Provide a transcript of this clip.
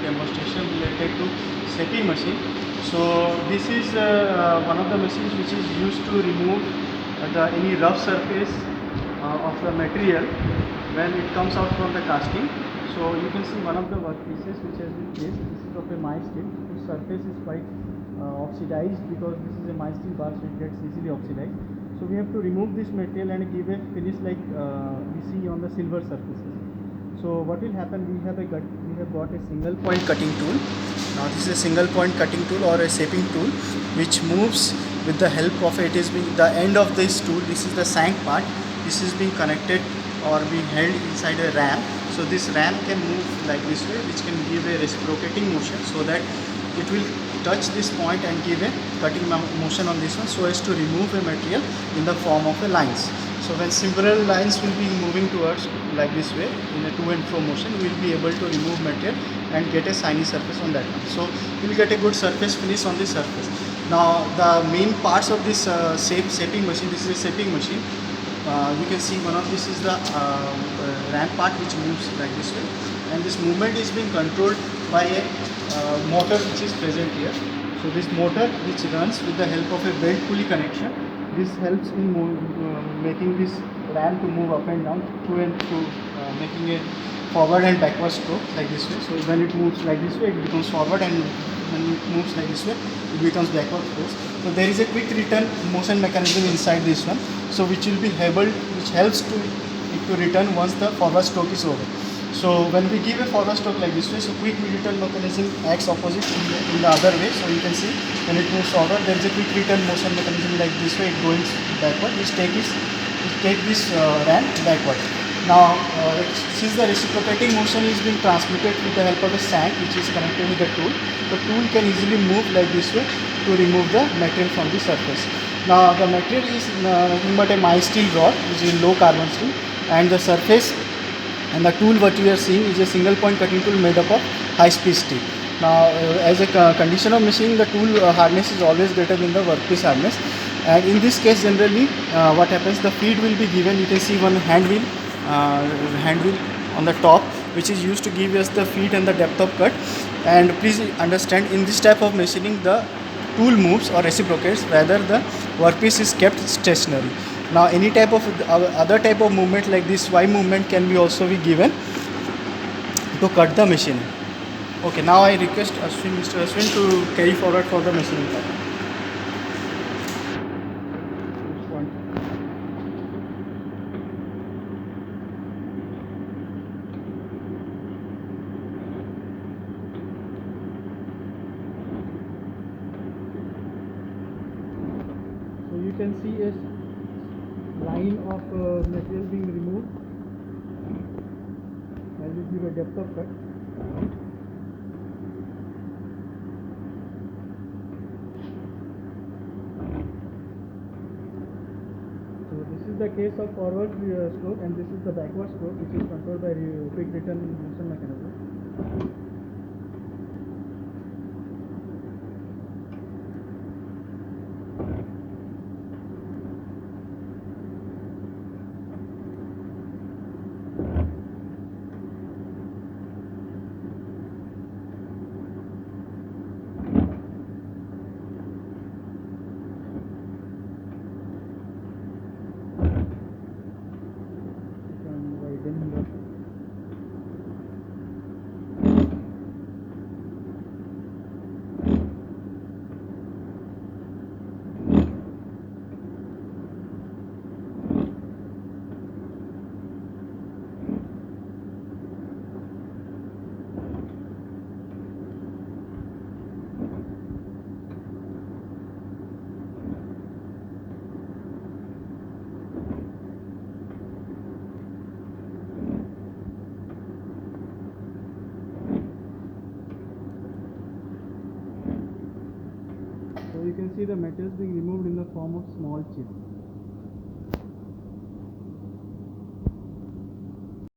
demonstration related to shaping machine. So this is one of the machines which is used to remove any rough surface of the material when it comes out from the casting. So you can see one of the workpieces which has been placed. This is of a mild steel. The surface is quite oxidized because this is a mild steel bar, so it gets easily oxidized. So we have to remove this material and give a finish like we see on the silver surfaces. So what will happen? We have got a single point cutting tool. Now this is a single point cutting tool or a shaping tool which moves with the help of it is being the end of this tool. This is the shank part. This is being connected or being held inside a ram. So this ram can move like this way, which can give a reciprocating motion so that it will touch this point and give a cutting motion on this one so as to remove a material in the form of a lines. So when several lines will be moving towards like this way in a to and fro motion, we will be able to remove material and get a shiny surface on that one. So we will get a good surface finish on this surface. Now the main parts of this shaping machine, this is a shaping machine. You can see one of this is the ram part which moves like this way, and this movement is being controlled by a motor which is present here. So this motor which runs with the help of a belt pulley connection, this helps in making this ram to move up and down through and through, making a forward and backward stroke like this way. So when it moves like this way, it becomes forward, and when it moves like this way, it becomes backward force. So there is a quick return motion mechanism inside this one, so which will be able, which helps to return once the forward stroke is over. So when we give a forward stroke like this way, so quick return mechanism acts opposite in the other way. So you can see when it moves forward, there is a quick return motion mechanism like this way, it going backward, which take this ram backward. Now since the reciprocating motion is being transmitted with the help of a shank which is connected with the tool can easily move like this way to remove the material from the surface. Now the material is nothing but a mild steel rod which is low carbon steel, and the surface and the tool what we are seeing is a single point cutting tool made up of high speed steel. Now as a condition of machining, the tool harness is always greater than the workpiece harness, and in this case generally what happens, the feed will be given. You can see one hand wheel on the top which is used to give us the feed and the depth of cut. And please understand, in this type of machining the tool moves or reciprocates, rather the workpiece is kept stationary. Now any type of other type of movement like this Y movement can be also be given to cut the machining. Okay, now I request Mr. Ashwin to carry forward for the machining part. So you can see a line of material being removed as we give a depth of cut. So this is the case of forward stroke, and this is the backward stroke which is controlled by quick return motion mechanism. So you can see the metals being removed in the form of small chips.